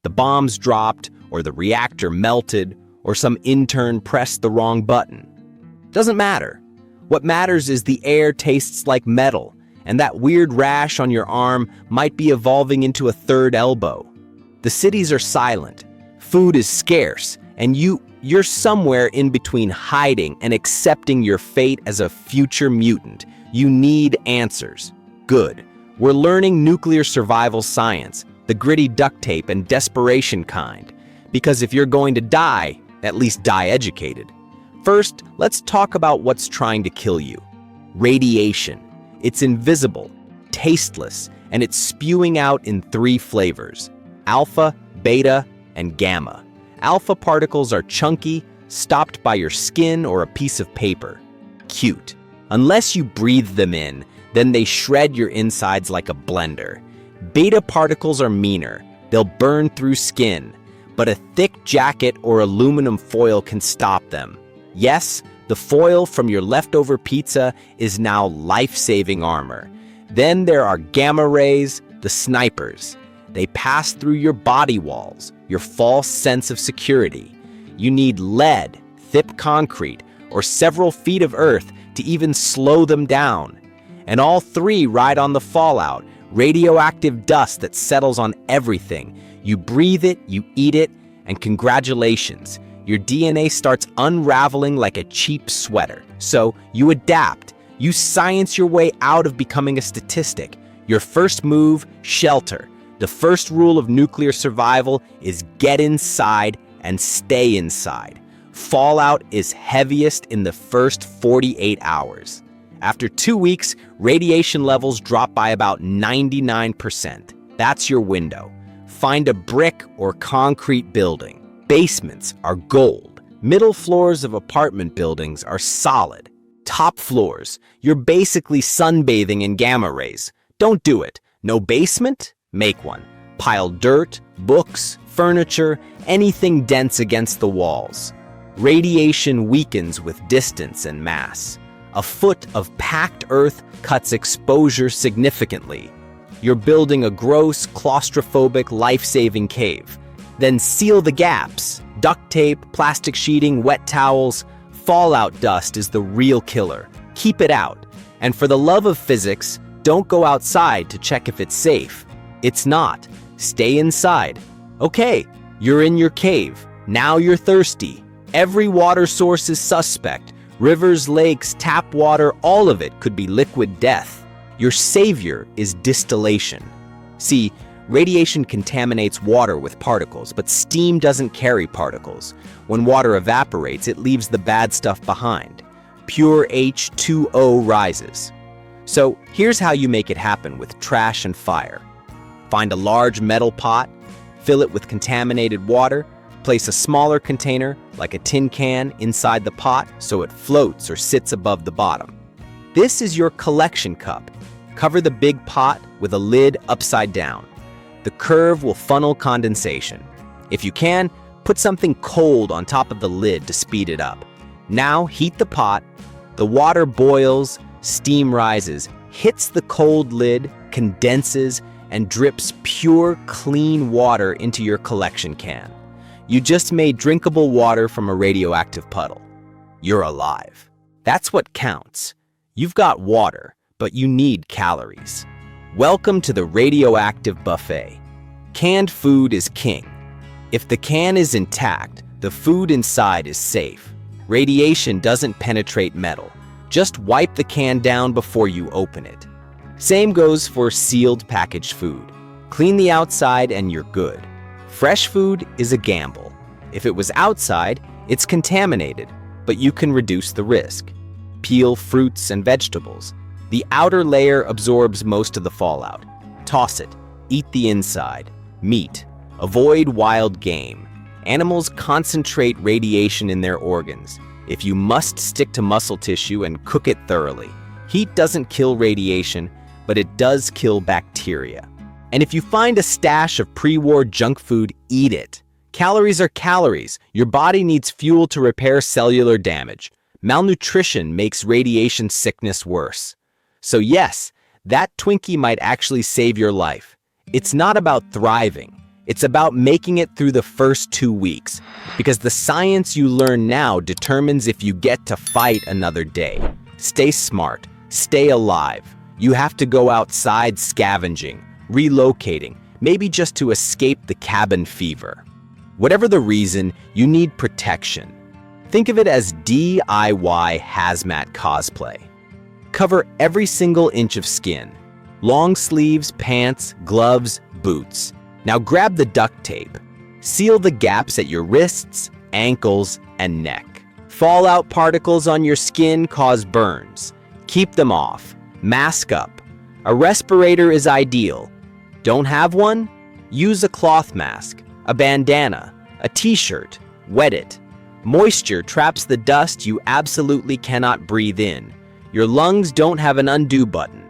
The bombs dropped, or the reactor melted, or some intern pressed the wrong button. Doesn't matter. What matters is the air tastes like metal, and that weird rash on your arm might be evolving into a third elbow. The cities are silent, food is scarce, and you're somewhere in between hiding and accepting your fate as a future mutant. You need answers. Good. We're learning nuclear survival science, the gritty duct tape and desperation kind. Because if you're going to die, at least die educated. First, let's talk about what's trying to kill you. Radiation. It's invisible, tasteless, and it's spewing out in 3 flavors: alpha, beta, and gamma. Alpha particles are chunky, stopped by your skin or a piece of paper. Cute. Unless you breathe them in, then they shred your insides like a blender. Beta particles are meaner. They'll burn through skin, but a thick jacket or aluminum foil can stop them. Yes, the foil from your leftover pizza is now life-saving armor. Then there are gamma rays, the snipers. They pass through your body walls, your false sense of security. You need lead, thick concrete, or several feet of earth to even slow them down. And all 3 ride on the fallout, radioactive dust that settles on everything. You breathe it, you eat it, and congratulations. Your DNA starts unraveling like a cheap sweater. So you adapt. You science your way out of becoming a statistic. Your first move, shelter. The first rule of nuclear survival is get inside and stay inside. Fallout is heaviest in the first 48 hours. After 2 weeks, radiation levels drop by about 99%. That's your window. Find a brick or concrete building. Basements are gold. Middle floors of apartment buildings are solid. Top floors, you're basically sunbathing in gamma rays. Don't do it. No basement? Make one. Pile dirt, books, furniture, anything dense against the walls. Radiation weakens with distance and mass. A foot of packed earth cuts exposure significantly. You're building a gross, claustrophobic, life-saving cave. Then seal the gaps. Duct tape, plastic sheeting, wet towels. Fallout dust is the real killer. Keep it out. And for the love of physics, don't go outside to check if it's safe. It's not. Stay inside. Okay, you're in your cave. Now you're thirsty. Every water source is suspect. Rivers, lakes, tap water, all of it could be liquid death. Your savior is distillation. See, radiation contaminates water with particles, but steam doesn't carry particles. When water evaporates, it leaves the bad stuff behind. Pure H2O rises. So here's how you make it happen with trash and fire. Find a large metal pot, fill it with contaminated water, place a smaller container, like a tin can, inside the pot so it floats or sits above the bottom. This is your collection cup. Cover the big pot with a lid upside down. The curve will funnel condensation. If you can, put something cold on top of the lid to speed it up. Now heat the pot. The water boils, steam rises, hits the cold lid, condenses, and drips pure, clean water into your collection can. You just made drinkable water from a radioactive puddle. You're alive. That's what counts. You've got water, but you need calories. Welcome to the radioactive buffet. Canned food is king. If the can is intact, the food inside is safe. Radiation doesn't penetrate metal. Just wipe the can down before you open it. Same goes for sealed packaged food. Clean the outside and you're good. Fresh food is a gamble. If it was outside, it's contaminated, but you can reduce the risk. Peel fruits and vegetables. The outer layer absorbs most of the fallout. Toss it. Eat the inside. Meat. Avoid wild game. Animals concentrate radiation in their organs. If you must, stick to muscle tissue and cook it thoroughly. Heat doesn't kill radiation, but it does kill bacteria. And if you find a stash of pre-war junk food, eat it. Calories are calories. Your body needs fuel to repair cellular damage. Malnutrition makes radiation sickness worse. So yes, that Twinkie might actually save your life. It's not about thriving. It's about making it through the first 2 weeks, because the science you learn now determines if you get to fight another day. Stay smart, stay alive. You have to go outside scavenging, relocating, maybe just to escape the cabin fever. Whatever the reason, you need protection. Think of it as DIY hazmat cosplay. Cover every single inch of skin. Long sleeves, pants, gloves, boots. Now grab the duct tape. Seal the gaps at your wrists, ankles, and neck. Fallout particles on your skin cause burns. Keep them off. Mask up. A respirator is ideal. Don't have one? Use a cloth mask, a bandana, a t-shirt. Wet it. Moisture traps the dust you absolutely cannot breathe in. Your lungs don't have an undo button.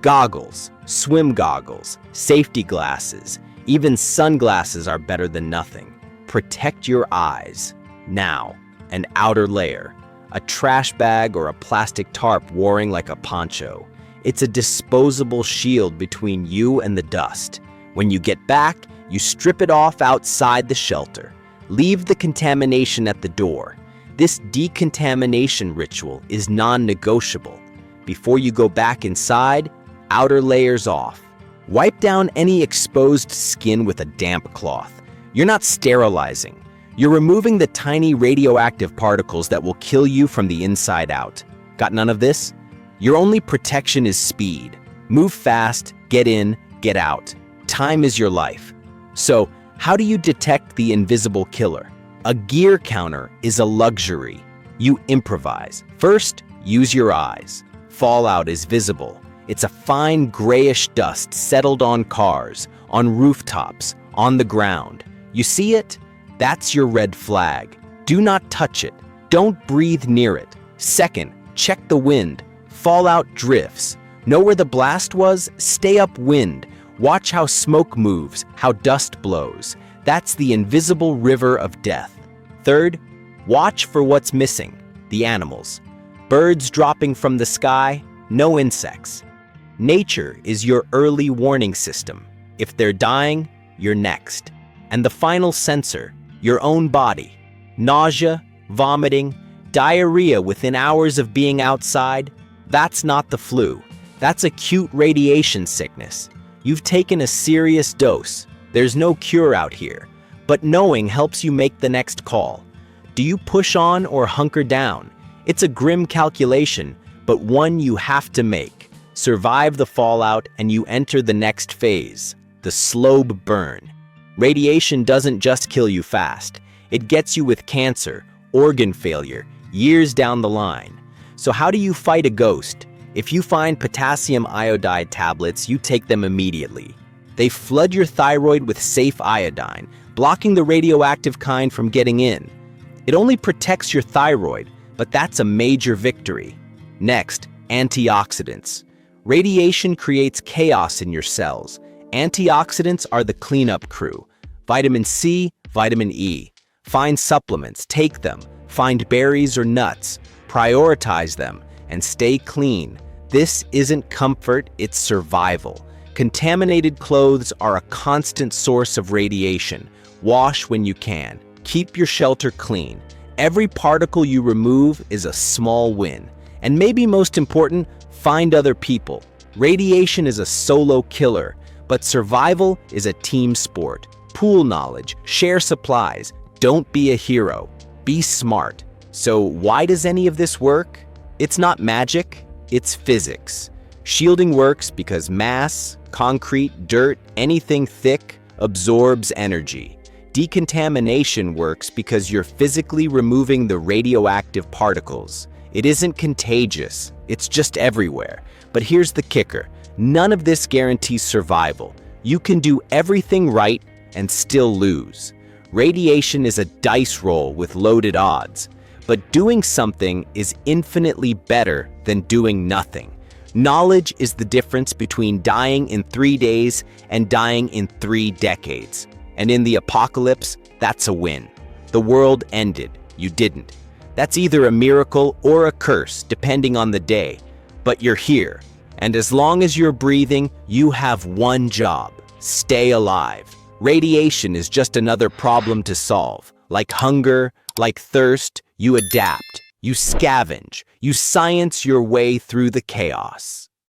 Goggles, swim goggles, safety glasses, even sunglasses are better than nothing. Protect your eyes. Now, an outer layer. A trash bag or a plastic tarp worn like a poncho. It's a disposable shield between you and the dust. When you get back, you strip it off outside the shelter. Leave the contamination at the door. This decontamination ritual is non-negotiable. Before you go back inside, outer layers off. Wipe down any exposed skin with a damp cloth. You're not sterilizing. You're removing the tiny radioactive particles that will kill you from the inside out. Got none of this? Your only protection is speed. Move fast, get in, get out. Time is your life. So, how do you detect the invisible killer? A gear counter is a luxury. You improvise. First, use your eyes. Fallout is visible. It's a fine grayish dust settled on cars, on rooftops, on the ground. You see it? That's your red flag. Do not touch it. Don't breathe near it. Second, check the wind. Fallout drifts. Know where the blast was? Stay upwind. Watch how smoke moves, how dust blows. That's the invisible river of death. Third, watch for what's missing. The animals. Birds dropping from the sky, no insects. Nature is your early warning system. If they're dying, you're next. And the final sensor, your own body. Nausea, vomiting, diarrhea within hours of being outside, that's not the flu. That's acute radiation sickness. You've taken a serious dose. There's no cure out here. But knowing helps you make the next call. Do you push on or hunker down? It's a grim calculation, but one you have to make. Survive the fallout and you enter the next phase, the slow burn. Radiation doesn't just kill you fast. It gets you with cancer, organ failure, years down the line. So how do you fight a ghost? If you find potassium iodide tablets, you take them immediately. They flood your thyroid with safe iodine, blocking the radioactive kind from getting in. It only protects your thyroid, but that's a major victory. Next, antioxidants. Radiation creates chaos in your cells. Antioxidants are the cleanup crew. Vitamin C, vitamin E. Find supplements, take them. Find berries or nuts. Prioritize them and stay clean. This isn't comfort, it's survival. Contaminated clothes are a constant source of radiation. Wash when you can. Keep your shelter clean. Every particle you remove is a small win. And maybe most important, find other people. Radiation is a solo killer, but survival is a team sport. Pool knowledge, share supplies. Don't be a hero. Be smart. So why does any of this work? It's not magic, it's physics. Shielding works because mass, concrete, dirt, anything thick absorbs energy. Decontamination works because you're physically removing the radioactive particles. It isn't contagious, it's just everywhere. But here's the kicker, none of this guarantees survival. You can do everything right and still lose. Radiation is a dice roll with loaded odds, but doing something is infinitely better than doing nothing. Knowledge is the difference between dying in 3 days and dying in 3 decades. And in the apocalypse, that's a win. The world ended, you didn't. That's either a miracle or a curse, depending on the day. But you're here, and as long as you're breathing, you have one job: stay alive. Radiation is just another problem to solve. Like hunger, like thirst, you adapt, you scavenge, you science your way through the chaos.